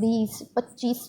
20، 25